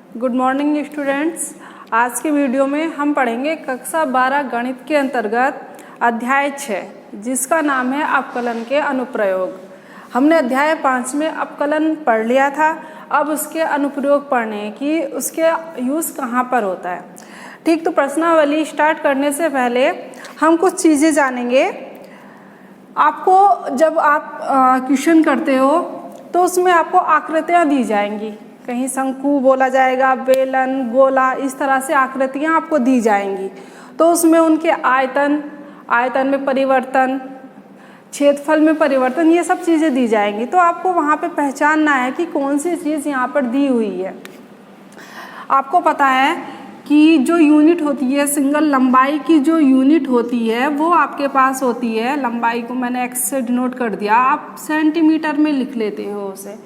Good morning students. आज के video में हम पढ़ेंगे कक्षा 12 गणित के अंतर्गत अध्याय 6 जिसका नाम है अपकलन के अनुप्रयोग। हमने अध्याय 5 में अपकलन पढ़ लिया था। अब उसके अनुप्रयोग पढ़ने की उसके यूज़ कहाँ पर होता है। ठीक, तो प्रश्नावली स्टार्ट करने से पहले हम कुछ चीज़ें जानेंगे। आपको जब आप क्वेश्चन करते हो तो उसमें आपको आकृतियाँ दी जाएंगी। कहीं शंकु बोला जाएगा, बेलन, गोला, इस तरह से आकृतियाँ आपको दी जाएंगी। तो उसमें उनके आयतन में परिवर्तन, क्षेत्रफल में परिवर्तन, ये सब चीज़ें दी जाएंगी। तो आपको वहाँ पे पहचानना है कि कौन सी चीज़ यहाँ पर दी हुई है। आपको पता है कि जो यूनिट होती है, सिंगल लंबाई की जो यूनिट होती है वो आपके पास होती है। लंबाई को मैंने एक्स से डिनोट कर दिया, आप सेंटीमीटर में लिख लेते हो उसे,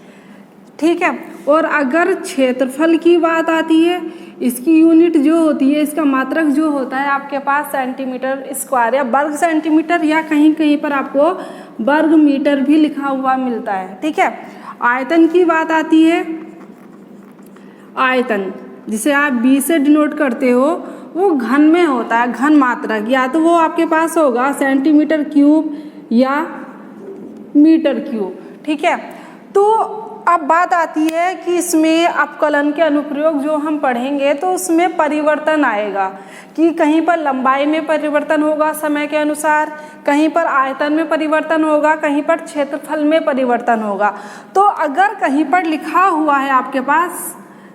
ठीक है। और अगर क्षेत्रफल की बात आती है, इसकी यूनिट जो होती है, इसका मात्रक जो होता है आपके पास सेंटीमीटर स्क्वायर या वर्ग सेंटीमीटर, या कहीं कहीं पर आपको वर्ग मीटर भी लिखा हुआ मिलता है, ठीक है। आयतन की बात आती है, आयतन जिसे आप बी से डिनोट करते हो वो घन में होता है, घन मात्रक, या तो वो आपके पास होगा सेंटीमीटर क्यूब या मीटर क्यूब, ठीक है। तो अब बात आती है कि इसमें अपकलन के अनुप्रयोग जो हम पढ़ेंगे तो उसमें परिवर्तन आएगा कि कहीं पर लंबाई में परिवर्तन होगा समय के अनुसार, कहीं पर आयतन में परिवर्तन होगा, कहीं पर क्षेत्रफल में परिवर्तन होगा। तो अगर कहीं पर लिखा हुआ है आपके पास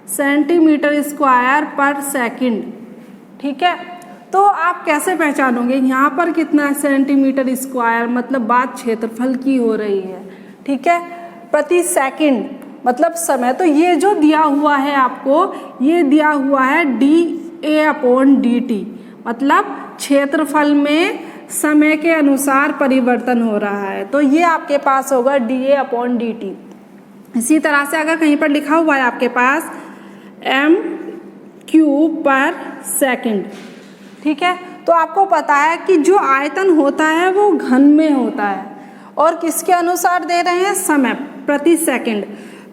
सेंटीमीटर स्क्वायर पर सेकंड, ठीक है, तो आप कैसे पहचानोगे यहाँ पर कितना सेंटीमीटर स्क्वायर, मतलब बात क्षेत्रफल की हो रही है, ठीक है। प्रति सेकंड मतलब समय, तो ये जो दिया हुआ है आपको, ये दिया हुआ है dA/dt, मतलब क्षेत्रफल में समय के अनुसार परिवर्तन हो रहा है। तो ये आपके पास होगा dA/dt। इसी तरह से अगर कहीं पर लिखा हुआ है आपके पास m³ पर सेकंड, ठीक है, तो आपको पता है कि जो आयतन होता है वो घन में होता है और किसके अनुसार दे रहे हैं, समय प्रति सेकंड।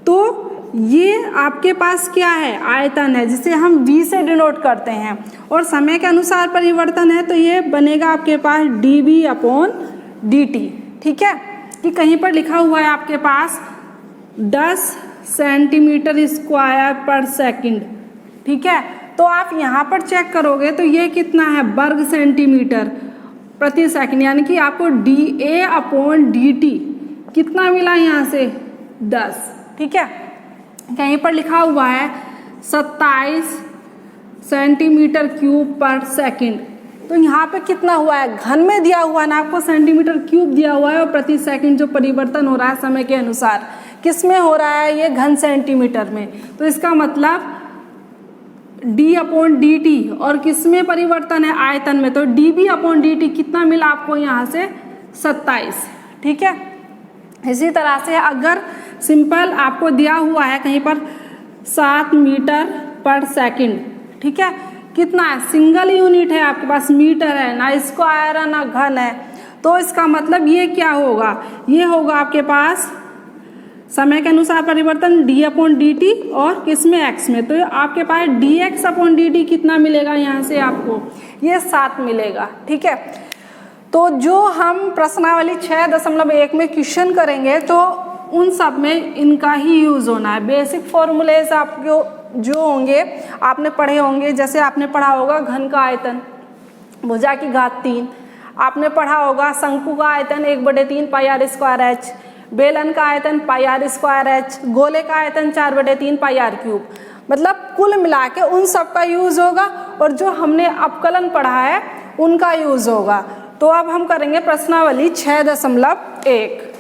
तो ये आपके पास क्या है, आयतन है, जिसे हम v से डिनोट करते हैं, और समय के अनुसार परिवर्तन है, तो ये बनेगा आपके पास dB/dt, ठीक है। कि कहीं पर लिखा हुआ है आपके पास 10 सेंटीमीटर स्क्वायर पर सेकंड, ठीक है, तो आप यहाँ पर चेक करोगे तो ये कितना है, वर्ग सेंटीमीटर प्रति सेकंड, यानी कि आपको dA/dt कितना मिला यहाँ से 10, ठीक है। कहीं पर लिखा हुआ है 27 सेंटीमीटर क्यूब पर सेकंड, तो यहाँ पे कितना हुआ है, घन में दिया हुआ है ना आपको, सेंटीमीटर क्यूब दिया हुआ है, और प्रति सेकंड जो परिवर्तन हो रहा है समय के अनुसार किस में हो रहा है, ये घन सेंटीमीटर में। तो इसका मतलब d/dt, और किस में परिवर्तन है, आयतन में, तो dB/dt कितना मिला आपको यहाँ से 27, ठीक है। इसी तरह से अगर सिंपल आपको दिया हुआ है कहीं पर 7 मीटर पर सेकंड, ठीक है, कितना है, सिंगल यूनिट है आपके पास, मीटर है ना, स्क्वायर है ना, घन है, तो इसका मतलब ये क्या होगा, ये होगा आपके पास समय के अनुसार परिवर्तन d/dt और किस में, x में, तो आपके पास dx/dt कितना मिलेगा यहाँ से आपको, ये 7 मिलेगा, ठीक है। तो जो हम प्रश्नावली 6.1 में क्वेश्चन करेंगे तो उन सब में इनका ही यूज़ होना है। बेसिक फॉर्मूलेज आपको जो होंगे आपने पढ़े होंगे, जैसे आपने पढ़ा होगा घन का आयतन भुजा की घात 3, आपने पढ़ा होगा शंकु का आयतन 1/3 πr²h, बेलन का आयतन πr²h, गोले का आयतन 4/3 πr³। मतलब कुल मिला के उन सब का यूज़ होगा, और जो हमने अपकलन पढ़ा है उनका यूज़ होगा। तो अब हम करेंगे प्रश्नावली 6.1।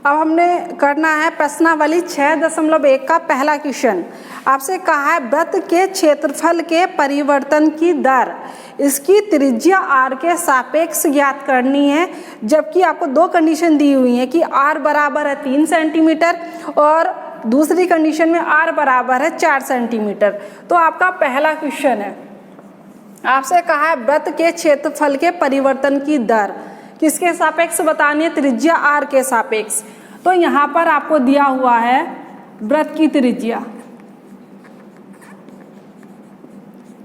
अब हमने करना है प्रश्नावली 6.1 का पहला क्वेश्चन। आपसे कहा है वृत्त के क्षेत्रफल के परिवर्तन की दर, इसकी त्रिज्या r के सापेक्ष ज्ञात करनी है, जबकि आपको दो कंडीशन दी हुई है कि r बराबर है 3 सेंटीमीटर और दूसरी कंडीशन में r बराबर है 4 सेंटीमीटर। तो आपका पहला क्वेश्चन है, आपसे कहा है वृत्त के क्षेत्रफल के परिवर्तन की दर किसके सापेक्ष बतानी है, त्रिज्या r के सापेक्ष। तो यहाँ पर आपको दिया हुआ है वृत्त की त्रिज्या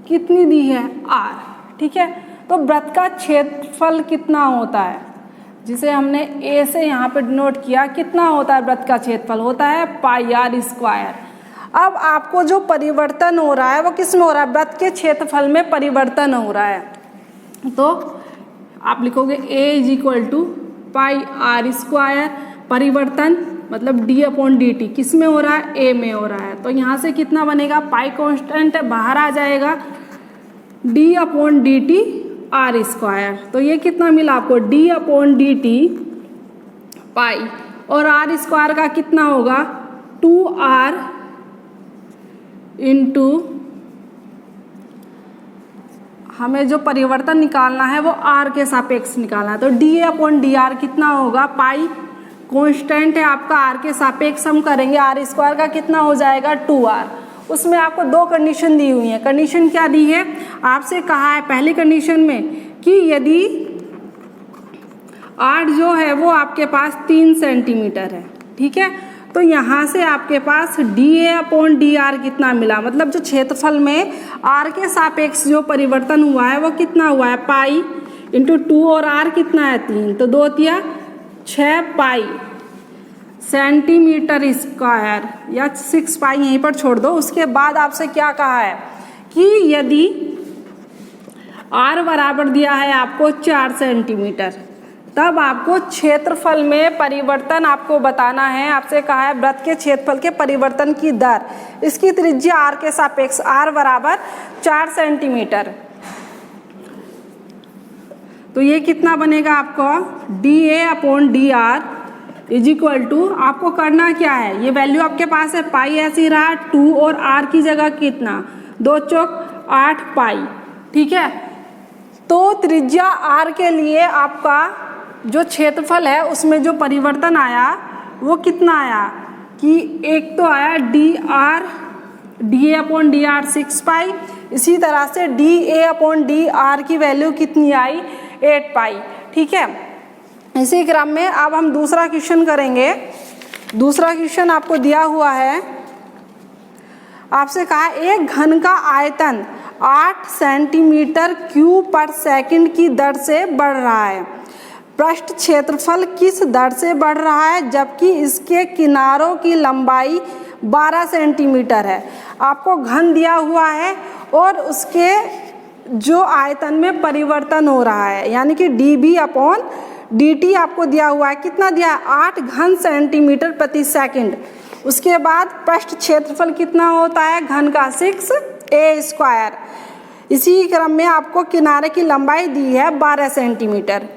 कितनी दी है, r, ठीक है। तो वृत्त का क्षेत्रफल कितना होता है, जिसे हमने a से यहाँ पे डिनोट किया, कितना होता है वृत्त का क्षेत्रफल, होता है पाई आर स्क्वायर। अब आपको जो परिवर्तन हो रहा है वो किस में हो रहा है, वृत्त के क्षेत्रफल में परिवर्तन हो रहा है। तो आप लिखोगे a is equal to pi r square, परिवर्तन मतलब d/dt किस में हो रहा है, a में हो रहा है। तो यहाँ से कितना बनेगा, पाई कांस्टेंट बाहर आ जाएगा, d/dt आर स्क्वायर। तो ये कितना मिला आपको, d/dt पाई, और आर स्क्वायर का कितना होगा 2r इंटू, हमें जो परिवर्तन निकालना है वो r के सापेक्ष निकालना है। तो dA/dr कितना होगा, पाई कांस्टेंट है आपका, r के सापेक्ष हम करेंगे, आर स्क्वायर का कितना हो जाएगा 2r। उसमें आपको दो कंडीशन दी हुई है। कंडीशन क्या दी है, आपसे कहा है पहली कंडीशन में कि यदि r जो है वो आपके पास 3 सेंटीमीटर है, ठीक है। तो यहाँ से आपके पास dA/dr कितना मिला, मतलब जो क्षेत्रफल में r के सापेक्ष जो परिवर्तन हुआ है वो कितना हुआ है, पाई इंटू 2, और r कितना है 3, तो 2 तिया 6 पाई सेंटीमीटर स्क्वायर, या 6 पाई यहीं पर छोड़ दो। उसके बाद आपसे क्या कहा है कि यदि r बराबर दिया है आपको 4 सेंटीमीटर, तब आपको क्षेत्रफल में परिवर्तन आपको बताना है। आपसे कहा है वृत्त के क्षेत्रफल के परिवर्तन की दर, इसकी त्रिज्या r के सापेक्ष, r बराबर 4 सेंटीमीटर। तो ये कितना बनेगा आपको, dA/dr इज इक्वल टू, आपको करना क्या है, ये वैल्यू आपके पास है, पाई ऐसे ही रहा, 2 और r की जगह कितना, 2 चौक 8 पाई, ठीक है। तो त्रिज्या r के लिए आपका जो क्षेत्रफल है उसमें जो परिवर्तन आया वो कितना आया, कि एक तो आया dA/dr 6 पाई, इसी तरह से dA/dr की वैल्यू कितनी आई 8 पाई, ठीक है। इसी क्रम में अब हम दूसरा क्वेश्चन करेंगे। दूसरा क्वेश्चन आपको दिया हुआ है, आपसे कहा एक घन का आयतन 8 सेंटीमीटर क्यूब पर सेकंड की दर से बढ़ रहा है, पृष्ठ क्षेत्रफल किस दर से बढ़ रहा है जबकि इसके किनारों की लंबाई 12 सेंटीमीटर है। आपको घन दिया हुआ है और उसके जो आयतन में परिवर्तन हो रहा है, यानी कि dB/dt आपको दिया हुआ है, कितना दिया है 8 घन सेंटीमीटर प्रति सेकंड। उसके बाद पृष्ठ क्षेत्रफल कितना होता है घन का 6a स्क्वायर। इसी क्रम में आपको किनारे की लंबाई दी है 12 सेंटीमीटर।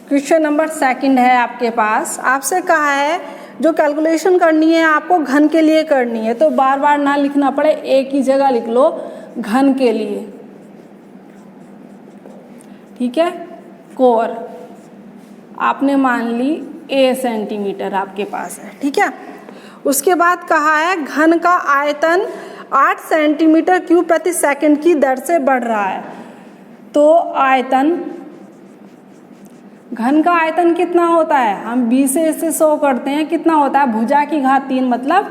क्वेश्चन नंबर 2 है आपके पास। आपसे कहा है जो कैलकुलेशन करनी है आपको घन के लिए करनी है, तो बार बार ना लिखना पड़े, एक ही जगह लिख लो घन के लिए, ठीक है। कोर आपने मान ली a सेंटीमीटर आपके पास है, ठीक है। उसके बाद कहा है घन का आयतन 8 सेंटीमीटर क्यूब प्रति सेकंड की दर से बढ़ रहा है। तो आयतन, घन का आयतन कितना होता है, हम 20 से इसे 100 करते हैं, कितना होता है भुजा की घात 3, मतलब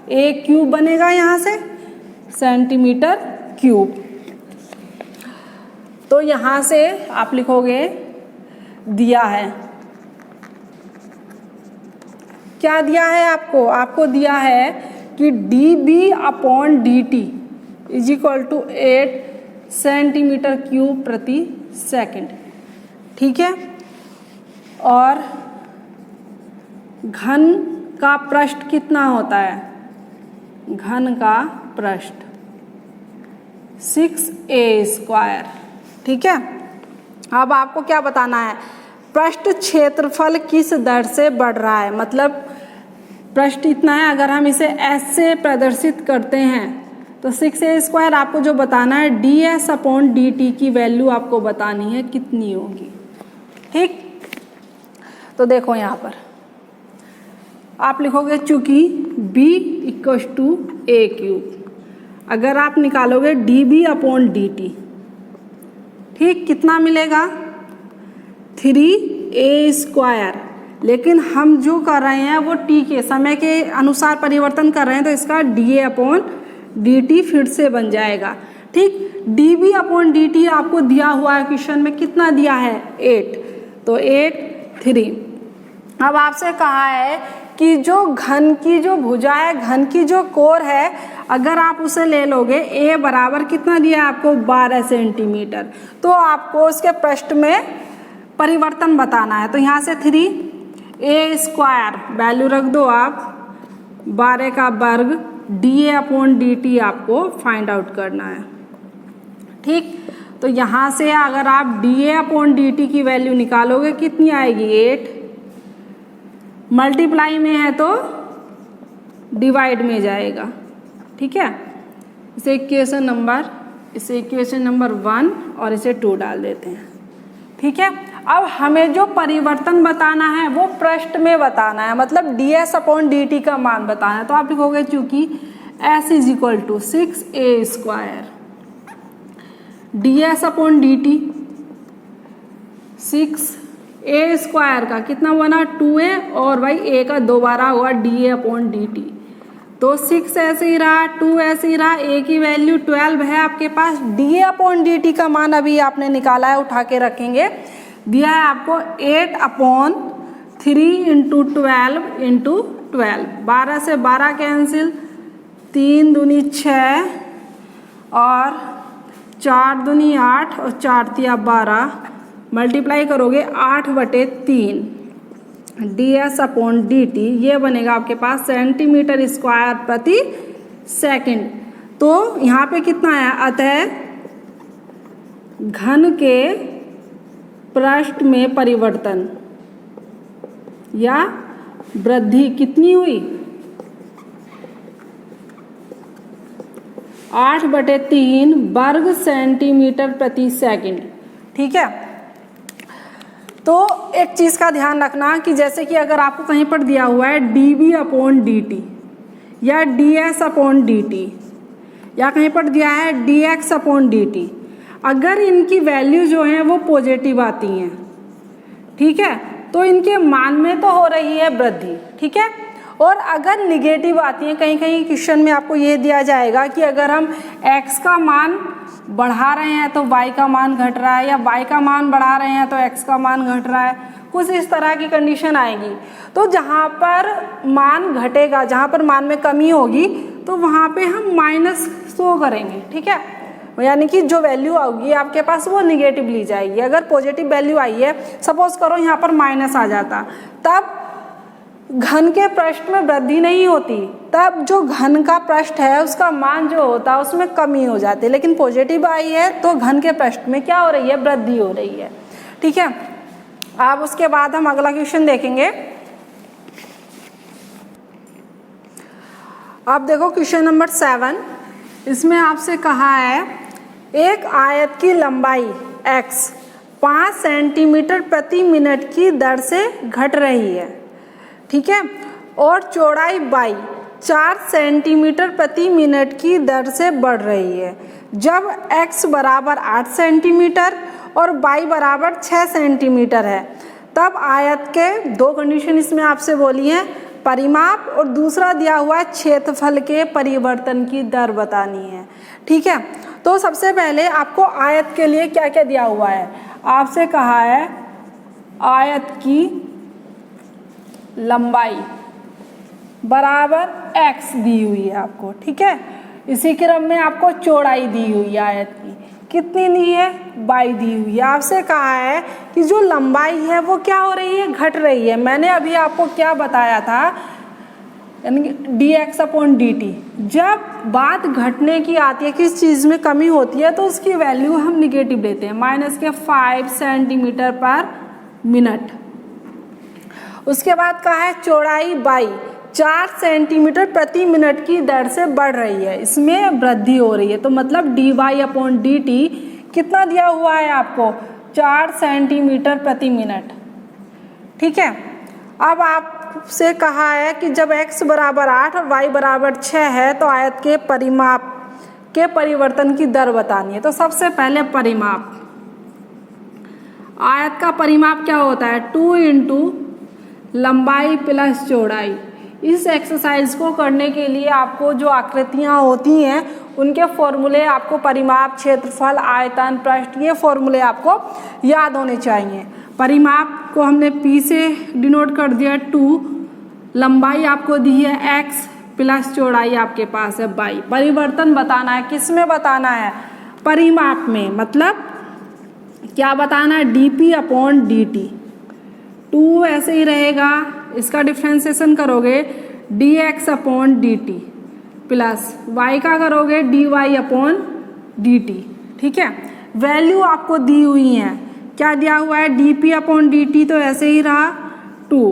a क्यूब बनेगा यहाँ से सेंटीमीटर क्यूब। तो यहाँ से आप लिखोगे दिया है, क्या दिया है आपको, आपको दिया है कि dB/dt is equal to 8 centimetre cube प्रति सेकंड, ठीक है। और घन का पृष्ठ कितना होता है, घन का पृष्ठ 6a स्क्वायर, ठीक है। अब आपको क्या बताना है, पृष्ठ क्षेत्रफल किस दर से बढ़ रहा है, मतलब पृष्ठ इतना है, अगर हम इसे s से प्रदर्शित करते हैं तो 6a स्क्वायर आपको जो बताना है ds/dt की वैल्यू आपको बतानी है कितनी होगी, ठीक। तो देखो यहाँ पर आप लिखोगे चूंकि b = a क्यूब, अगर आप निकालोगे dB/dt, ठीक, कितना मिलेगा 3a²। लेकिन हम जो कर रहे हैं वो t के समय के अनुसार परिवर्तन कर रहे हैं, तो इसका dA/dt फिर से बन जाएगा। ठीक, dB/dt आपको दिया हुआ है क्वेश्चन में, कितना दिया है 8, तो 8 3। अब आपसे कहा है कि जो घन की जो भुजा है, घन की जो कोर है, अगर आप उसे ले लोगे a बराबर कितना दिया है आपको 12 सेंटीमीटर, तो आपको उसके पृष्ठ में परिवर्तन बताना है। तो यहाँ से 3a² वैल्यू रख दो आप, 12 का वर्ग dA/dt आपको फाइंड आउट करना है। ठीक, तो यहाँ से अगर आप dA/dt की वैल्यू निकालोगे कितनी आएगी 8, मल्टीप्लाई में है तो डिवाइड में जाएगा। ठीक है, इसे इक्वेशन नंबर 1 और इसे 2 डाल देते हैं। ठीक है, अब हमें जो परिवर्तन बताना है वो पृष्ठ में बताना है, मतलब ds/dt का मान बताना है। तो आप लिखोगे चूंकि s = 6a², ds/dt 6a² का कितना बना 2a, और भाई a का दोबारा हुआ dA/dt, तो 6 ऐसे ही रहा, 2 ऐसे ही रहा, a की वैल्यू 12 है आपके पास। dA/dt का मान अभी आपने निकाला है, उठा के रखेंगे, दिया है आपको 8/3 × 12 × 12, 12 से 12 कैंसिल, 3 दूनी 6 और 4 दूनी 8 और 4 तिया 12, मल्टीप्लाई करोगे 8/3 ds/dt, ये बनेगा आपके पास सेंटीमीटर² प्रति सेकंड। तो यहाँ पे कितना है, अतः घन के पृष्ठ में परिवर्तन या वृद्धि कितनी हुई 8/3 वर्ग सेंटीमीटर प्रति सेकंड। ठीक है, तो एक चीज़ का ध्यान रखना कि जैसे कि अगर आपको कहीं पर दिया हुआ है dB/dt या ds/dt या कहीं पर दिया है dx/dt, अगर इनकी वैल्यू जो है वो पॉजिटिव आती हैं, ठीक है, तो इनके मान में तो हो रही है वृद्धि। ठीक है, और अगर निगेटिव आती है, कहीं कहीं क्वेश्चन में आपको ये दिया जाएगा कि अगर हम x का मान बढ़ा रहे हैं तो y का मान घट रहा है, या y का मान बढ़ा रहे हैं तो x का मान घट रहा है, कुछ इस तरह की कंडीशन आएगी। तो जहाँ पर मान घटेगा, जहाँ पर मान में कमी होगी, तो वहाँ पे हम माइनस शो करेंगे। ठीक है, यानी कि जो वैल्यू आएगी आपके पास वो निगेटिव ली जाएगी। अगर पॉजिटिव वैल्यू आई है, सपोज करो यहाँ पर माइनस आ जाता, तब घन के पृष्ठ में वृद्धि नहीं होती, तब जो घन का पृष्ठ है उसका मान जो होता है उसमें कमी हो जाती है। लेकिन पॉजिटिव आई है तो घन के पृष्ठ में क्या हो रही है, वृद्धि हो रही है। ठीक है, अब उसके बाद हम अगला क्वेश्चन देखेंगे। अब देखो क्वेश्चन नंबर 7, इसमें आपसे कहा है एक आयत की लंबाई x 5 सेंटीमीटर प्रति मिनट की दर से घट रही है। ठीक है, और चौड़ाई y 4 सेंटीमीटर प्रति मिनट की दर से बढ़ रही है। जब x बराबर 8 सेंटीमीटर और y बराबर 6 सेंटीमीटर है, तब आयत के दो कंडीशन इसमें आपसे बोली हैं, परिमाप और दूसरा दिया हुआ है क्षेत्रफल के परिवर्तन की दर बतानी है। ठीक है, तो सबसे पहले आपको आयत के लिए क्या क्या दिया हुआ है, आपसे कहा है आयत की लंबाई बराबर x दी हुई है आपको। ठीक है, इसी क्रम में आपको चौड़ाई दी हुई है आयत की, कितनी दी है y दी हुई है। आपसे कहा है कि जो लंबाई है वो क्या हो रही है, घट रही है। मैंने अभी आपको क्या बताया था, यानी dx/dt, जब बात घटने की आती है, किस चीज़ में कमी होती है, तो उसकी वैल्यू हम निगेटिव लेते हैं, -5 सेंटीमीटर पर मिनट। उसके बाद कहा है चौड़ाई y 4 सेंटीमीटर प्रति मिनट की दर से बढ़ रही है, इसमें वृद्धि हो रही है। तो मतलब dy/dt कितना दिया हुआ है आपको, 4 सेंटीमीटर प्रति मिनट। ठीक है, अब आपसे कहा है कि जब x बराबर 8 और y बराबर 6 है, तो आयत के परिमाप के परिवर्तन की दर बतानी है। तो सबसे पहले परिमाप, आयत का परिमाप क्या होता है? 2 इंटू लंबाई प्लस चौड़ाई। इस एक्सरसाइज को करने के लिए आपको जो आकृतियाँ होती हैं उनके फॉर्मूले आपको परिमाप, क्षेत्रफल, आयतन, पृष्ठ, ये फॉर्मूले आपको याद होने चाहिए। परिमाप को हमने P से डिनोट कर दिया 2, लंबाई आपको दी है x प्लस चौड़ाई आपके पास है y। परिवर्तन बताना है, किस में बताना है? परिमाप में, मतलब क्या बताना है? dp upon dt। 2 ऐसे ही रहेगा, इसका डिफ्रेंसिएशन करोगे dx upon dt plus y का करोगे dy अपॉन dt। ठीक है, वैल्यू आपको दी हुई है, क्या दिया हुआ है? dp अपॉन dt तो ऐसे ही रहा 2,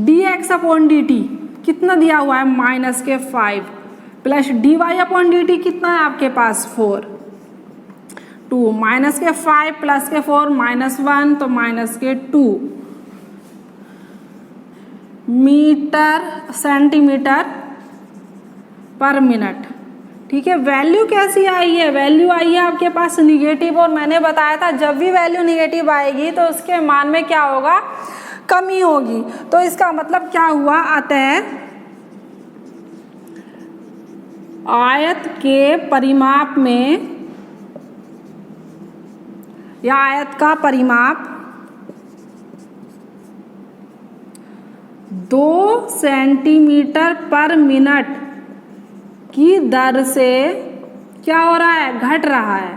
dx अपॉन dt कितना दिया हुआ है? -5 प्लस dy अपॉन dt कितना है आपके पास? 4। 2 -5 प्लस 4 -1 तो -2 सेंटीमीटर पर मिनट। ठीक है, वैल्यू कैसी आई है? वैल्यू आई है आपके पास निगेटिव, और मैंने बताया था जब भी वैल्यू निगेटिव आएगी तो उसके मान में क्या होगा? कमी होगी। तो इसका मतलब क्या हुआ? अतः आयत के परिमाप में या आयत का परिमाप 2 सेंटीमीटर पर मिनट की दर से क्या हो रहा है? घट रहा है।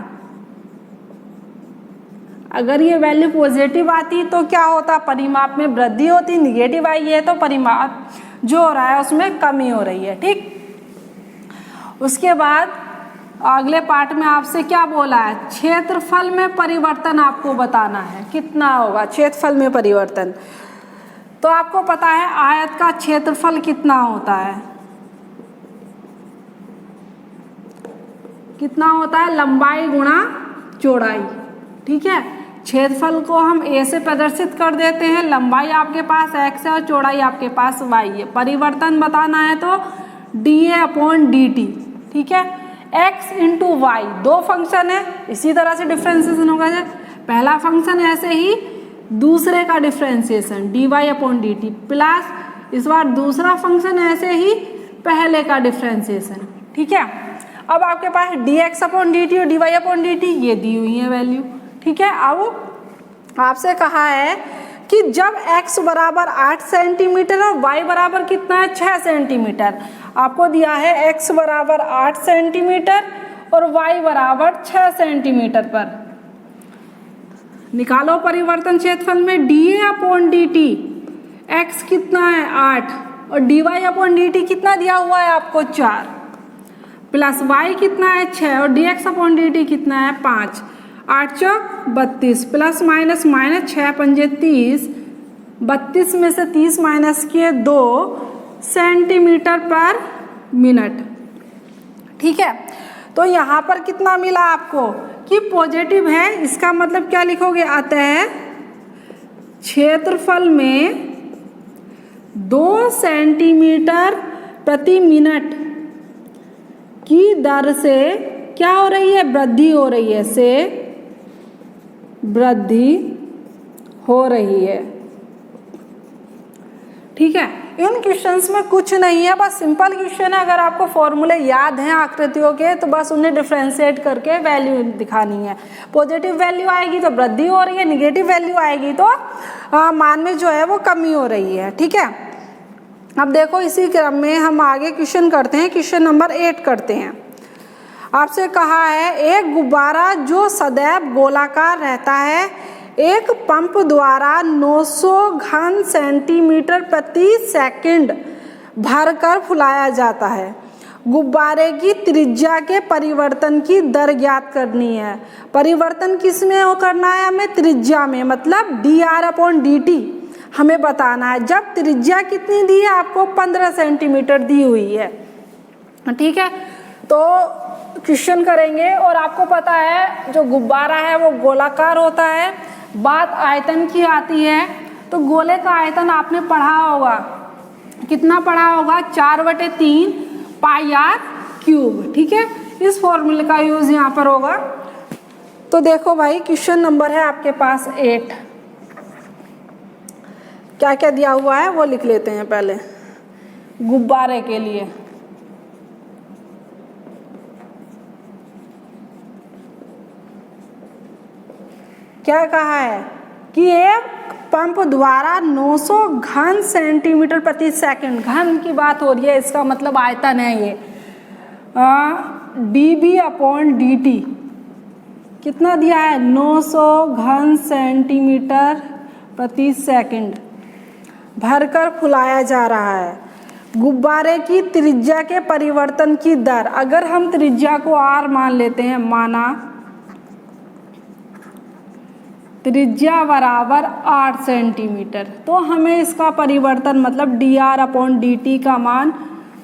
अगर ये वैल्यू पॉजिटिव आती तो क्या होता? परिमाप में वृद्धि होती। निगेटिव आई है तो परिमाप जो हो रहा है उसमें कमी हो रही है। ठीक, उसके बाद अगले पार्ट में आपसे क्या बोला है? क्षेत्रफल में परिवर्तन आपको बताना है, कितना होगा क्षेत्रफल में परिवर्तन। तो आपको पता है आयत का क्षेत्रफल कितना होता है? कितना होता है? लंबाई गुणा चौड़ाई। ठीक है, क्षेत्रफल को हम a से प्रदर्शित कर देते हैं। लंबाई आपके पास x है और चौड़ाई आपके पास y है। परिवर्तन बताना है तो dA अपॉन dt। ठीक है, x इंटू वाई, 2 फंक्शन है, इसी तरह से डिफ्रेंसिएशन होगा। पहला फंक्शन ऐसे ही, दूसरे का differentiation dy upon dt plus इस बार दूसरा फंक्शन ऐसे ही, पहले का डिफ्रेंसिएशन। ठीक है, अब आपके पास dx अपॉन dt और dy अपॉन dt ये दी हुई है वैल्यू। ठीक है, अब आपसे कहा है कि जब x बराबर 8 सेंटीमीटर और y बराबर कितना है? 6 सेंटीमीटर। आपको दिया है x बराबर 8 सेंटीमीटर और y बराबर 6 सेंटीमीटर पर। निकालो परिवर्तन क्षेत्रफल में dA अपॉन dt। x कितना है? 8 और dy अपॉन dt कितना दिया हुआ है आपको? 4 प्लस y कितना है? 6 और dx अपॉन dt कितना है? 5। 8 चौक 32 प्लस माइनस माइनस 6 पंजे 30, 32 में से 30 माइनस किए 2 सेंटीमीटर पर मिनट। ठीक है, तो यहाँ पर कितना मिला आपको कि पॉजिटिव है। इसका मतलब क्या लिखोगे? अतः क्षेत्रफल में 2 सेंटीमीटर प्रति मिनट की दर से क्या हो रही है? वृद्धि हो रही है, से वृद्धि हो रही है। ठीक है, इन क्वेश्चंस में कुछ नहीं है, बस सिंपल क्वेश्चन है। अगर आपको फॉर्मूले याद हैं आकृतियों के तो बस उन्हें डिफ्रेंशिएट करके वैल्यू दिखानी है। पॉजिटिव वैल्यू आएगी तो वृद्धि हो रही है, निगेटिव वैल्यू आएगी तो मान में जो है वो कमी हो रही है। ठीक है, अब देखो इसी क्रम में हम आगे क्वेश्चन करते हैं। क्वेश्चन नंबर 8 करते हैं। आपसे कहा है एक गुब्बारा जो सदैव गोलाकार रहता है एक पंप द्वारा 900 घन सेंटीमीटर प्रति सेकंड भरकर फुलाया जाता है। गुब्बारे की त्रिज्या के परिवर्तन की दर ज्ञात करनी है। परिवर्तन किस में हो करना है? हमें त्रिज्या में, मतलब dr अपॉन dt हमें बताना है। जब त्रिज्या कितनी दी है आपको? 15 सेंटीमीटर दी हुई है। ठीक है, तो क्वेश्चन करेंगे और आपको पता है जो गुब्बारा है वो गोलाकार होता है। बात आयतन की आती है तो गोले का आयतन आपने पढ़ा होगा, कितना पढ़ा होगा? 4/3 पाई r क्यूब। ठीक है, इस फॉर्मूले का यूज यहाँ पर होगा। तो देखो भाई क्वेश्चन नंबर है आपके पास 8। क्या क्या दिया हुआ है वो लिख लेते हैं पहले गुब्बारे के लिए। क्या कहा है कि एक पंप द्वारा 900 घन सेंटीमीटर प्रति सेकंड, घन की बात हो रही है, इसका मतलब आयतन है ये, dB/dt कितना दिया है 900 घन सेंटीमीटर प्रति सेकंड भरकर फुलाया जा रहा है। गुब्बारे की त्रिज्या के परिवर्तन की दर, अगर हम त्रिज्या को r मान लेते हैं, माना त्रिज्या बराबर 8 सेंटीमीटर, तो हमें इसका परिवर्तन मतलब dr/dt का मान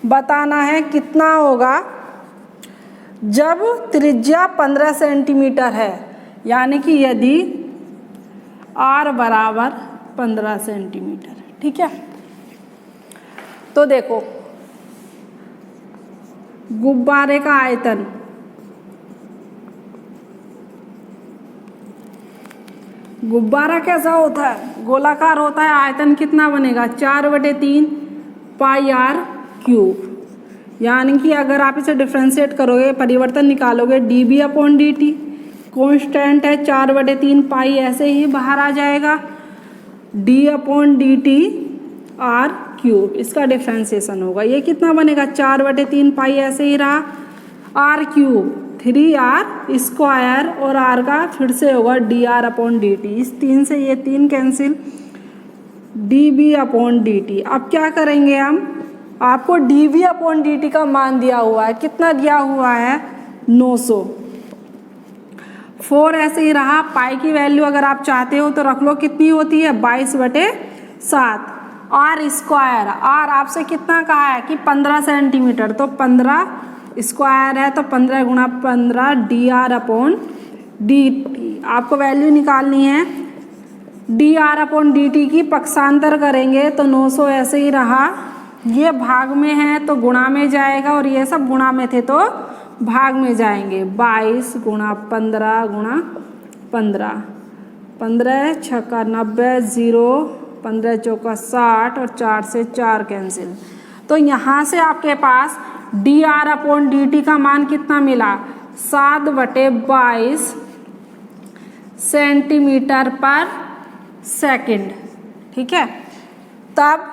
बताना है कितना होगा जब त्रिज्या 15 सेंटीमीटर है, यानी कि यदि r बराबर 15 सेंटीमीटर। ठीक है, तो देखो गुब्बारे का आयतन, गुब्बारा कैसा होता है, गोलाकार होता है, आयतन कितना बनेगा 4/3 पाई r क्यूब, यानी कि अगर आप इसे डिफ्रेंशिएट करोगे, परिवर्तन निकालोगे, dB/dt कांस्टेंट है 4/3 पाई, ऐसे ही बाहर आ जाएगा d/dt r क्यूब, इसका डिफ्रेंशिएशन होगा, ये कितना बनेगा 4/3 पाई, ऐसे ही रहा r क्यूब 3r स्क्वायर और r का फिर से होगा dr/dt, इस 3 से ये 3 कैंसिल, dB/dt। अब क्या करेंगे हम, आपको dB/dt का मान दिया हुआ है, कितना दिया हुआ है 900, 4 ऐसे ही रहा, पाई की वैल्यू अगर आप चाहते हो तो रख लो, कितनी होती है 22/7, r स्क्वायर, r आपसे कितना कहा है कि 15 सेंटीमीटर, तो 15 स्क्वायर है तो 15 गुणा 15 dr/dt, आपको वैल्यू निकालनी है dr/dt की, पक्षांतर करेंगे तो 900 ऐसे ही रहा, ये भाग में है तो गुणा में जाएगा और ये सब गुणा में थे तो भाग में जाएंगे, 22 गुणा 15 गुणा 15, 15 छक्का 90, 0 15 चौका 60 और 4 से 4 कैंसिल, तो यहाँ से आपके पास dr/dt का मान कितना मिला 7/22 सेंटीमीटर पर सेकंड। ठीक है, तब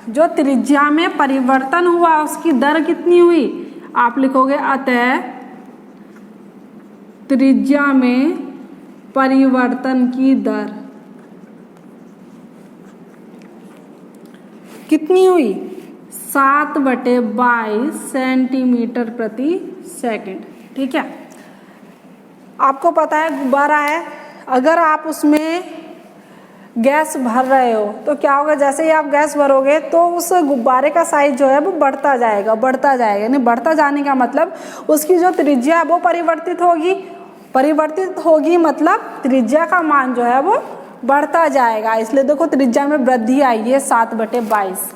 जो त्रिज्या में परिवर्तन हुआ उसकी दर कितनी हुई, आप लिखोगे अतः त्रिज्या में परिवर्तन की दर कितनी हुई 7/22 सेंटीमीटर प्रति सेकंड। ठीक है, आपको पता है गुब्बारा है, अगर आप उसमें गैस भर रहे हो तो क्या होगा, जैसे ही आप गैस भरोगे तो उस गुब्बारे का साइज जो है वो बढ़ता जाएगा, बढ़ता जाएगा, यानी बढ़ता जाने का मतलब उसकी जो त्रिज्या है वो परिवर्तित होगी, परिवर्तित होगी मतलब त्रिज्या का मान जो है वो बढ़ता जाएगा, इसलिए देखो त्रिज्या में वृद्धि आई है 7/22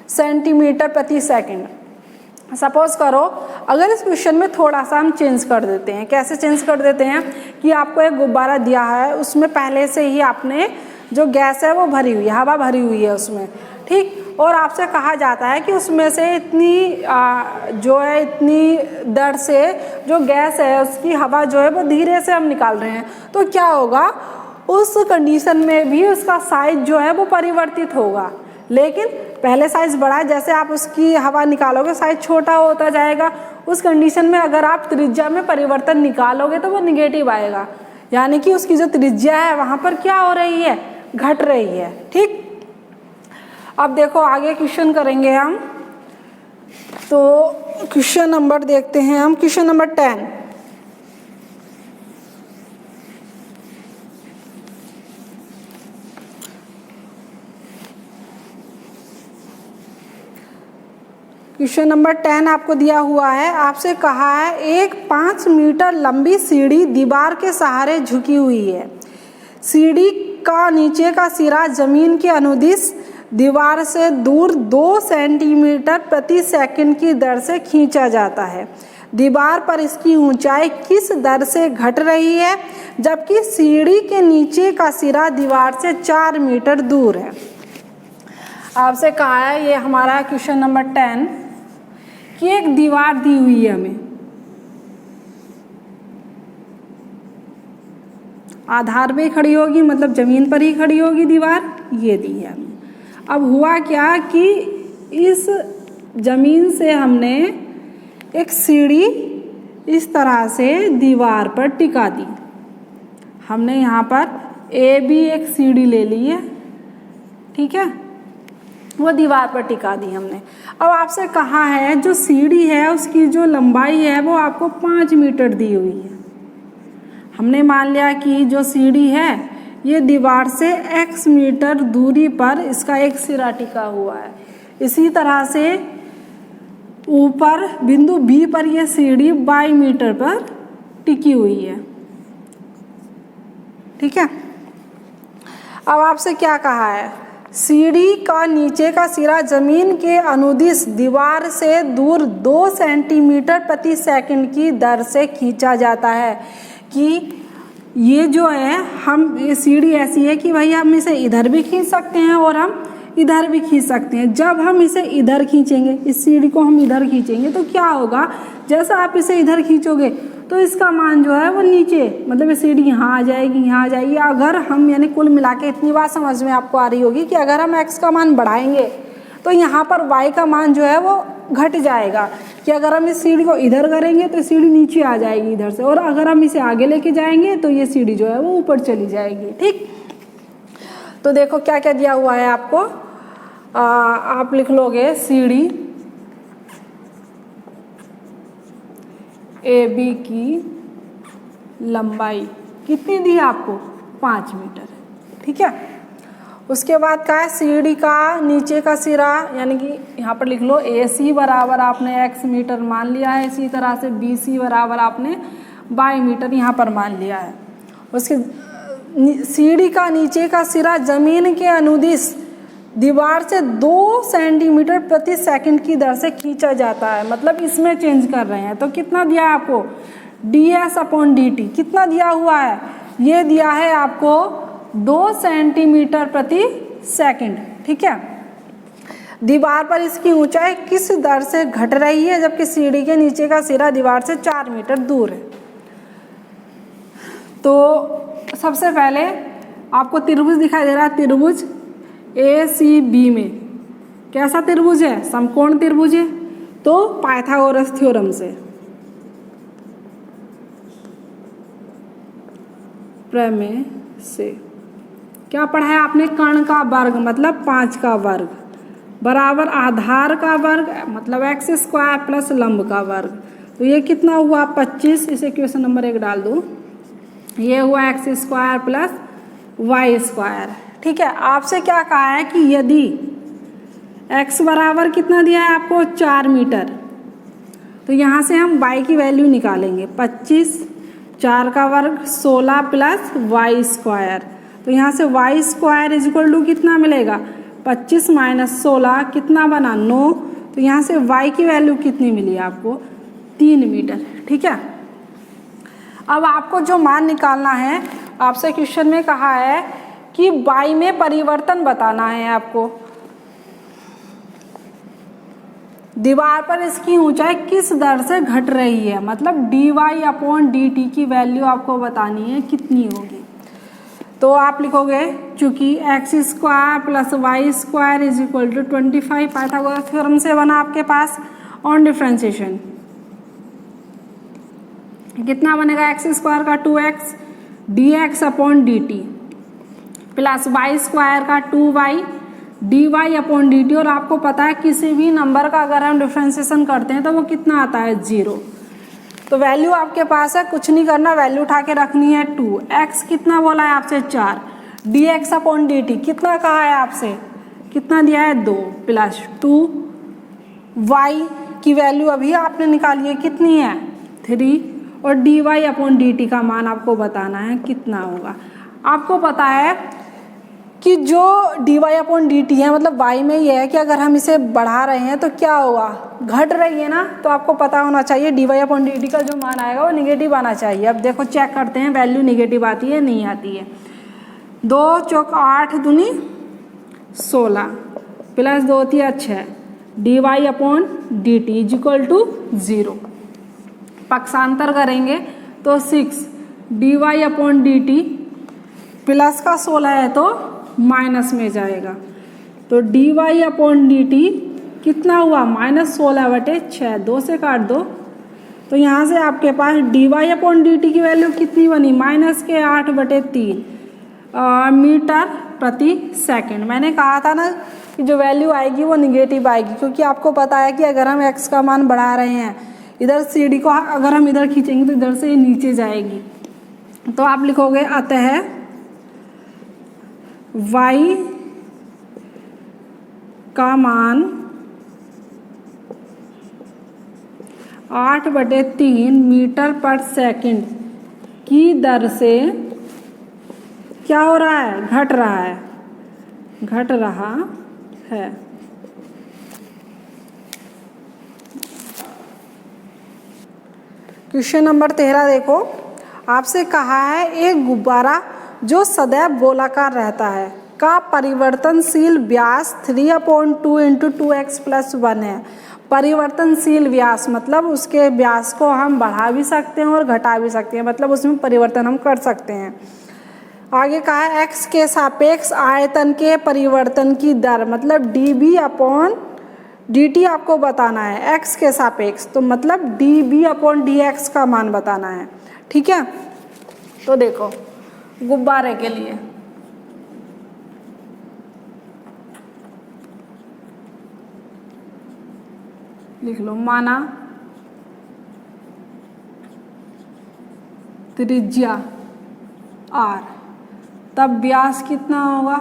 सेंटीमीटर प्रति सेकंड। सपोज करो अगर इस क्वेश्चन में थोड़ा सा हम चेंज कर देते हैं, कैसे चेंज कर देते हैं कि आपको एक गुब्बारा दिया है, उसमें पहले से ही आपने जो गैस है वो भरी हुई है, हवा भरी हुई है उसमें, ठीक, और आपसे कहा जाता है कि उसमें से इतनी जो है इतनी दर से जो गैस है उसकी हवा जो है वो धीरे से हम निकाल रहे हैं, तो क्या होगा उस कंडीशन में भी उसका साइज जो है वो परिवर्तित होगा, लेकिन पहले साइज बड़ा है, जैसे आप उसकी हवा निकालोगे साइज छोटा होता जाएगा, उस कंडीशन में अगर आप त्रिज्या में परिवर्तन निकालोगे तो वो निगेटिव आएगा, यानी कि उसकी जो त्रिज्या है वहाँ पर क्या हो रही है, घट रही है। ठीक, अब देखो आगे क्वेश्चन करेंगे हम, तो क्वेश्चन नंबर देखते हैं हम, क्वेश्चन नंबर 10। क्वेश्चन नंबर 10 आपको दिया हुआ है, आपसे कहा है एक 5 मीटर लंबी सीढ़ी दीवार के सहारे झुकी हुई है, सीढ़ी का नीचे का सिरा जमीन के अनुदिश दीवार से दूर 2 सेंटीमीटर प्रति सेकंड की दर से खींचा जाता है, दीवार पर इसकी ऊंचाई किस दर से घट रही है जबकि सीढ़ी के नीचे का सिरा दीवार से 4 मीटर दूर है। आपसे कहा है, ये हमारा क्वेश्चन नंबर 10, कि एक दीवार दी हुई है हमें, आधार पे खड़ी होगी, मतलब जमीन पर ही खड़ी होगी दीवार, ये दी है हमें। अब हुआ क्या कि इस जमीन से हमने एक सीढ़ी इस तरह से दीवार पर टिका दी। हमने यहाँ पर ए बी एक सीढ़ी ले ली है, ठीक है, वो दीवार पर टिका दी हमने। अब आपसे कहा है जो सीढ़ी है उसकी जो लंबाई है वो आपको 5 मीटर दी हुई है। हमने मान लिया कि जो सीढ़ी है ये दीवार से x मीटर दूरी पर इसका एक सिरा टिका हुआ है। इसी तरह से ऊपर बिंदु B पर यह सीढ़ी y मीटर पर टिकी हुई है, ठीक है। अब आपसे क्या कहा है, सीढ़ी का नीचे का सिरा जमीन के अनुदिश दीवार से दूर 2 सेंटीमीटर प्रति सेकंड की दर से खींचा जाता है। कि ये जो है हम, ये सीढ़ी ऐसी है कि भाई हम इसे इधर भी खींच सकते हैं और हम इधर भी खींच सकते हैं। जब हम इसे इधर खींचेंगे, इस सीढ़ी को हम इधर खींचेंगे तो क्या होगा, जैसा आप इसे इधर खींचोगे तो इसका मान जो है वो नीचे, मतलब ये सीढ़ी यहाँ आ जाएगी, यहाँ आ जाएगी। अगर हम, यानी कुल मिला के इतनी बात समझ में आपको आ रही होगी कि अगर हम x का मान बढ़ाएंगे तो यहाँ पर y का मान जो है वो घट जाएगा। कि अगर हम इस सीढ़ी को इधर करेंगे तो सीढ़ी नीचे आ जाएगी इधर से, और अगर हम इसे आगे लेके जाएंगे तो ये सीढ़ी जो है वो ऊपर चली जाएगी, ठीक। तो देखो क्या क्या दिया हुआ है आपको, आप लिख लोगे सीढ़ी ए बी की लंबाई कितनी दी है आपको, 5 मीटर, ठीक है। उसके बाद का है सीढ़ी का नीचे का सिरा, यानी कि यहाँ पर लिख लो ए सी बराबर आपने x मीटर मान लिया है। इसी तरह से बी सी बराबर आपने y मीटर यहाँ पर मान लिया है। उसके सीढ़ी का नीचे का सिरा जमीन के अनुदिश दीवार से 2 सेंटीमीटर प्रति सेकंड की दर से खींचा जाता है, मतलब इसमें चेंज कर रहे हैं। तो कितना दिया है आपको, ds/dt कितना दिया हुआ है, ये दिया है आपको 2 सेंटीमीटर प्रति सेकंड, ठीक है। दीवार पर इसकी ऊंचाई किस दर से घट रही है जबकि सीढ़ी के नीचे का सिरा दीवार से 4 मीटर दूर है। तो सबसे पहले आपको त्रिभुज दिखाई दे रहा है, त्रिभुज ACB में कैसा त्रिभुज है, समकोण त्रिभुज है। तो पाइथागोरस थ्योरम से, प्रमेय से क्या पढ़ा है आपने, कर्ण का वर्ग मतलब 5 का वर्ग बराबर आधार का वर्ग मतलब x² प्लस लंब का वर्ग। तो ये कितना हुआ 25, इसे क्वेश्चन नंबर 1 डाल दो। ये हुआ x² प्लस y², ठीक है। आपसे क्या कहा है कि यदि x बराबर कितना दिया है आपको 4 मीटर, तो यहाँ से हम y की वैल्यू निकालेंगे। 25, 4 का वर्ग 16 प्लस y²। तो यहाँ से y² इक्वल टू कितना मिलेगा, 25 माइनस 16 कितना बना 9। तो यहाँ से y की वैल्यू कितनी मिली आपको, 3 मीटर, ठीक है। अब आपको जो मान निकालना है, आपसे क्वेश्चन में कहा है कि y में परिवर्तन बताना है आपको। दीवार पर इसकी ऊंचाई किस दर से घट रही है, मतलब dy/dt की वैल्यू आपको बतानी है कितनी होगी। तो आप लिखोगे चूंकि x² plus y² is equal to 25 Pythagoras theorem से बना आपके पास ऑन डिफरेंशिएशन कितना बनेगा, x² का 2x dx/dt प्लस y² का 2y dy/dt। और आपको पता है किसी भी नंबर का अगर हम डिफरेंशिएशन करते हैं तो वो कितना आता है 0। तो वैल्यू आपके पास है, कुछ नहीं करना, वैल्यू उठा के रखनी है 2। x कितना बोला है आपसे 4, dx/dt कितना कहा है आपसे, कितना दिया है 2 प्लस 2, y की वैल्यू अभी आपने निकाली है कितनी है 3, और dy/dt का मान आपको बताना है कितना होगा। आपको पता है कि जो dy अपॉन डी टी है, मतलब y में ये है कि अगर हम इसे बढ़ा रहे हैं तो क्या होगा, घट रही है ना, तो आपको पता होना चाहिए dy अपॉन डी टी का जो मान आएगा वो निगेटिव आना चाहिए। अब देखो चेक करते हैं वैल्यू निगेटिव आती है नहीं आती है। 2 चौक 8 दूनी 16 प्लस 2 तिया 6 dy upon d t is equal to 0। पक्षांतर करेंगे तो 6 dy upon d t plus का 16 है तो माइनस में जाएगा, तो dy अपॉन डी टी कितना हुआ -16/6, 2 से काट दो तो यहाँ से आपके पास dy अपॉन डी टी की वैल्यू कितनी बनी -8/3 मीटर प्रति सेकंड। मैंने कहा था ना कि जो वैल्यू आएगी वो निगेटिव आएगी, क्योंकि आपको पता है कि अगर हम x का मान बढ़ा रहे हैं, इधर CD को अगर हम इधर खींचेंगे तो इधर से ये नीचे जाएगी। तो आप लिखोगे अतः y का मान 8/3 मीटर पर सेकंड की दर से क्या हो रहा है, घट रहा है, घट रहा है। क्वेश्चन नंबर 13 देखो, आपसे कहा है एक गुब्बारा जो सदैव गोलाकार रहता है का परिवर्तनशील व्यास 3/2 × 2x + 1 है। परिवर्तनशील व्यास मतलब उसके व्यास को हम बढ़ा भी सकते हैं और घटा भी सकते हैं, मतलब उसमें परिवर्तन हम कर सकते हैं। आगे कहा है x के सापेक्ष आयतन के परिवर्तन की दर, मतलब dB अपॉन dt आपको बताना है x के सापेक्ष, तो मतलब dB अपॉन dx का मान बताना है। ठीक है, तो देखो गुब्बारे के लिए लिख लो, माना त्रिज्या r, तब व्यास कितना होगा,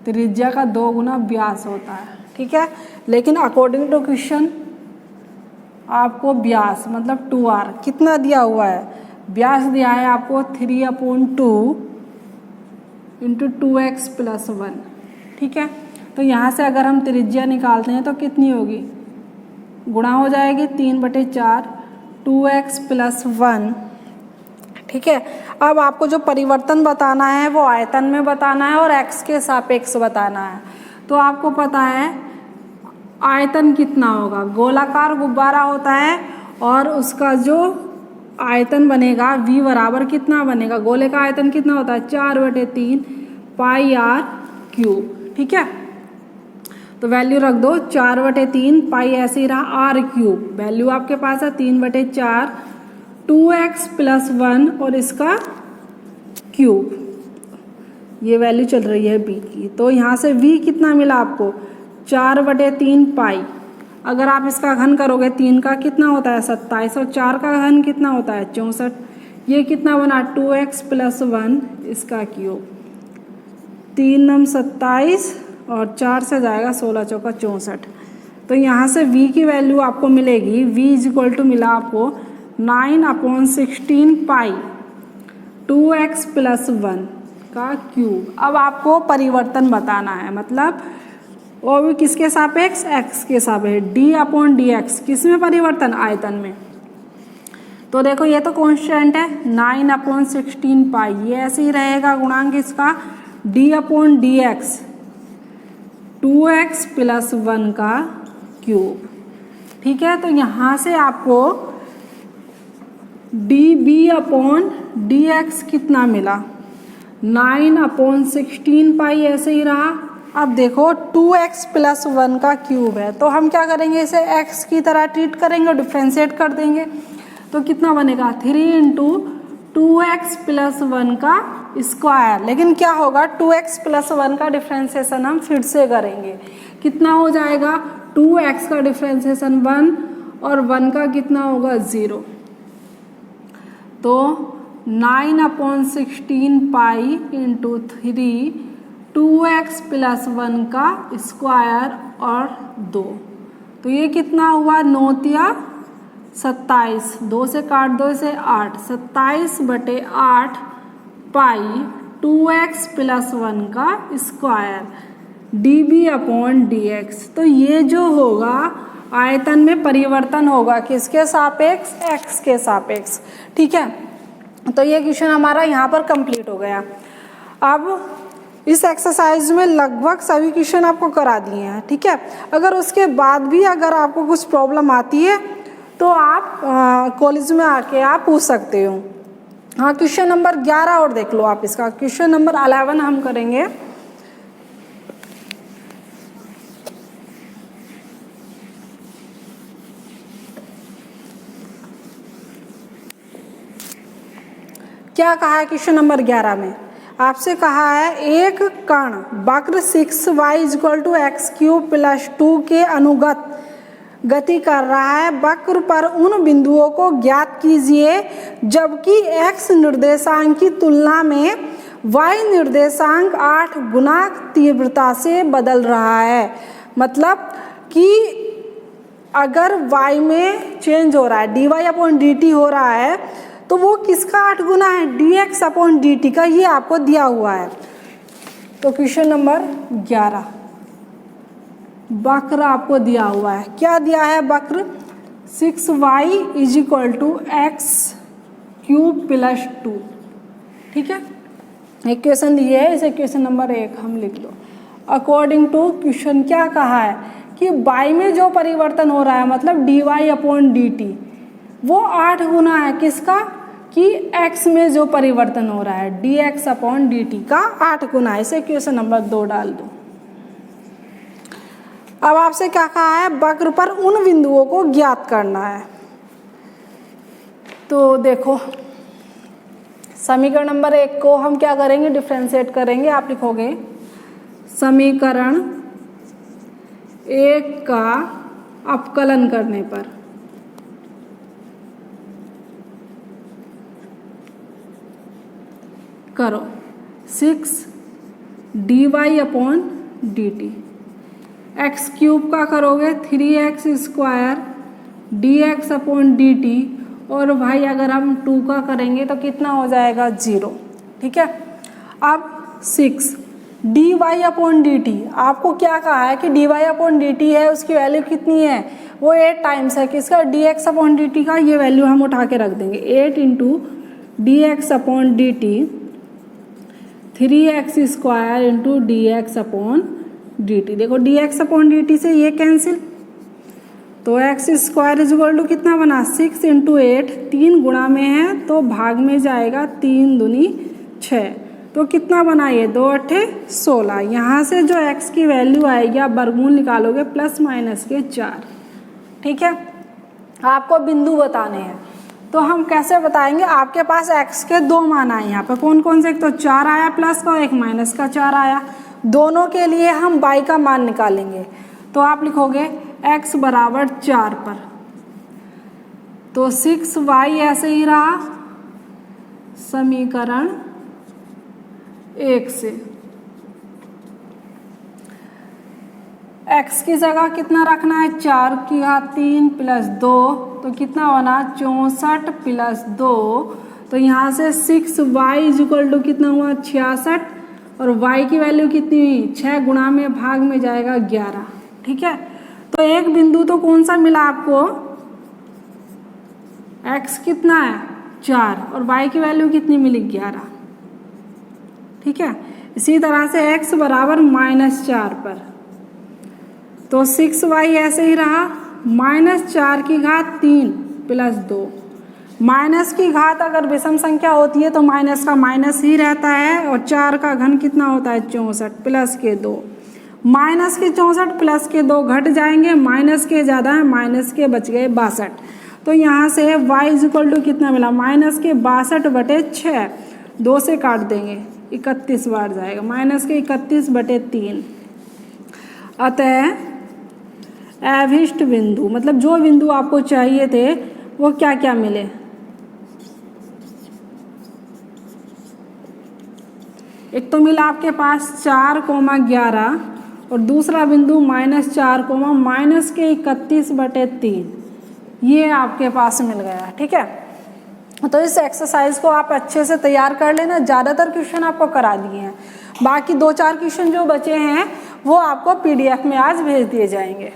त्रिज्या का 2 गुना व्यास होता है। ठीक है, लेकिन अकॉर्डिंग टू क्वेश्चन आपको व्यास मतलब 2r कितना दिया हुआ है, व्यास दिया है आपको 3/2 × 2x + 1। ठीक है, तो यहाँ से अगर हम त्रिज्या निकालते हैं तो कितनी होगी, गुणा हो जाएगी 3/4 2x + 1। ठीक है, अब आपको जो परिवर्तन बताना है वो आयतन में बताना है और x के सापेक्ष बताना है। तो आपको पता है आयतन कितना होगा, गोलाकार गुब्बारा होता है और उसका जो आयतन बनेगा v बराबर कितना बनेगा, गोले का आयतन कितना होता है 4/3 πr³। ठीक है, तो वैल्यू रख दो 4/3 पाई ऐसे ही रहा r³, वैल्यू आपके पास है 3/4 2x + 1 और इसका क्यूब, ये वैल्यू चल रही है b की। तो यहाँ से v कितना मिला आपको 4/3 पाई, अगर आप इसका घन करोगे 3 का कितना होता है 27 और 4 का घन कितना होता है 64, ये कितना बना 2x + 1 इसका क्यूब, 3 × 27 और 4 से जाएगा 16 × 4 = 64। तो यहाँ से v की वैल्यू आपको मिलेगी, v = मिला आपको 9/16 पाई 2x + 1 का क्यूब। अब आपको परिवर्तन बताना है, मतलब वो भी किसके सापेक्ष, x के सापेक्ष, d/dx किस में परिवर्तन, आयतन में। तो देखो ये तो कांस्टेंट है 9/16 पाई, ये ऐसे ही रहेगा गुणांक इसका d/dx 2x + 1 का क्यूब। ठीक है, तो यहाँ से आपको dB/dx कितना मिला 9/16 पाई ऐसे ही रहा। अब देखो 2x + 1 का क्यूब है, तो हम क्या करेंगे, इसे x की तरह ट्रीट करेंगे और डिफ्रेंशिएट कर देंगे, तो कितना बनेगा 3 × 2x + 1 का स्क्वायर। लेकिन क्या होगा 2x + 1 का डिफ्रेंशिएशन हम फिर से करेंगे, कितना हो जाएगा 2x का डिफ्रेंशिएशन 1 और 1 का कितना होगा 0, तो 9/16 पाई × 3 2x + 1 का स्क्वायर और 2, तो ये कितना हुआ 9 × 27, 2 से काट दो इसे 8, 27/8 पाई 2x + 1 का स्क्वायर dB/dx। तो ये जो होगा आयतन में परिवर्तन होगा किसके सापेक्ष, x के सापेक्ष। ठीक है, तो ये क्वेश्चन हमारा यहाँ पर कंप्लीट हो गया। अब इस एक्सरसाइज में लगभग सभी क्वेश्चन आपको करा दिए हैं। ठीक है, अगर उसके बाद भी अगर आपको कुछ प्रॉब्लम आती है तो आप कॉलेज में आके आप पूछ सकते हो। हाँ, क्वेश्चन नंबर 11 और देख लो आप इसका। क्वेश्चन नंबर 11 हम करेंगे। क्या कहा है क्वेश्चन नंबर 11 में? आपसे कहा है एक कण वक्र 6y = x³ + 2 के अनुगत गति कर रहा है। वक्र पर उन बिंदुओं को ज्ञात कीजिए जबकि x निर्देशांक की तुलना में y निर्देशांक 8 गुना तीव्रता से बदल रहा है। मतलब कि अगर y में चेंज हो रहा है, dy/dt हो रहा है, तो वो किसका 8 गुना है? dx/dt का। ये आपको दिया हुआ है। तो क्वेश्चन नंबर 11 वक्र आपको दिया हुआ है। क्या दिया है? वक्र 6y = x³ + 2। ठीक है, एक क्वेश्चन दिए है, इसे क्वेश्चन नंबर 1 हम लिख लो। अकॉर्डिंग टू क्वेश्चन क्या कहा है कि y में जो परिवर्तन हो रहा है मतलब dy/dt वो 8 गुना है किसका? कि x में जो परिवर्तन हो रहा है dx/dt का 8 गुना है। इसे क्वेश्चन नंबर 2 डाल दो। अब आपसे क्या कहा है? वक्र पर उन बिंदुओं को ज्ञात करना है। तो देखो, समीकरण नंबर 1 को हम क्या करेंगे? डिफ्रेंशिएट करेंगे। आप लिखोगे समीकरण 1 का अपकलन करने पर करो 6 dy/dt, x³ का करोगे 3x² dx/dt, और भाई अगर हम 2 का करेंगे तो कितना हो जाएगा? 0। ठीक है, अब 6 dy/dt आपको क्या कहा है कि dy/dt है, उसकी वैल्यू कितनी है? वो 8 टाइम्स है किसका? dx/dt का। ये वैल्यू हम उठा के रख देंगे। 8 × dx/dt 3x² × dx/dt। देखो dx/dt से ये कैंसिल, तो x² कितना बना? 6 × 8, 3 गुणा में है तो भाग में जाएगा, 3 दूनी 6, तो कितना बना? ये 2 8 16। यहाँ से जो x की वैल्यू आएगी आप वर्गमूल निकालोगे +- 4। ठीक है, आपको बिंदु बताने हैं तो हम कैसे बताएंगे? आपके पास x के 2 मान आए यहाँ पे। कौन कौन से? एक तो 4 आया प्लस का, एक माइनस का 4 आया। दोनों के लिए हम y का मान निकालेंगे। तो आप लिखोगे x = 4 पर, तो 6y ऐसे ही रहा समीकरण 1 से। x की जगह कितना रखना है? 4 की घात 3 + 2, तो कितना बना? 64 + 2। तो यहाँ से 6y = कितना हुआ? 66, और y की वैल्यू कितनी हुई? 6 गुणा में भाग में जाएगा 11। ठीक है, तो एक बिंदु तो कौन सा मिला आपको? x कितना है? 4, और y की वैल्यू कितनी मिली? 11। ठीक है, इसी तरह से x = -4 पर, तो 6y ऐसे ही रहा, -4 की घात 3 + 2। माइनस की घात अगर विषम संख्या होती है तो माइनस का माइनस ही रहता है, और 4 का घन कितना होता है? 64 प्लस के 2। माइनस के 64 प्लस के 2 घट जाएंगे, माइनस के ज़्यादा है, माइनस के बच गए 62। तो यहाँ से y = कितना मिला? -62/6, 2 से काट देंगे 31 बार जाएगा, -31/3। अतः अभीष्ट बिंदु मतलब जो बिंदु आपको चाहिए थे वो क्या क्या मिले? एक तो मिला आपके पास 4,11, और दूसरा बिंदु -4, -31/3, ये आपके पास मिल गया। ठीक है, तो इस एक्सरसाइज को आप अच्छे से तैयार कर लेना। ज़्यादातर क्वेश्चन आपको करा दिए हैं, बाकी 2-4 क्वेश्चन जो बचे हैं वो आपको PDF में आज भेज दिए जाएंगे।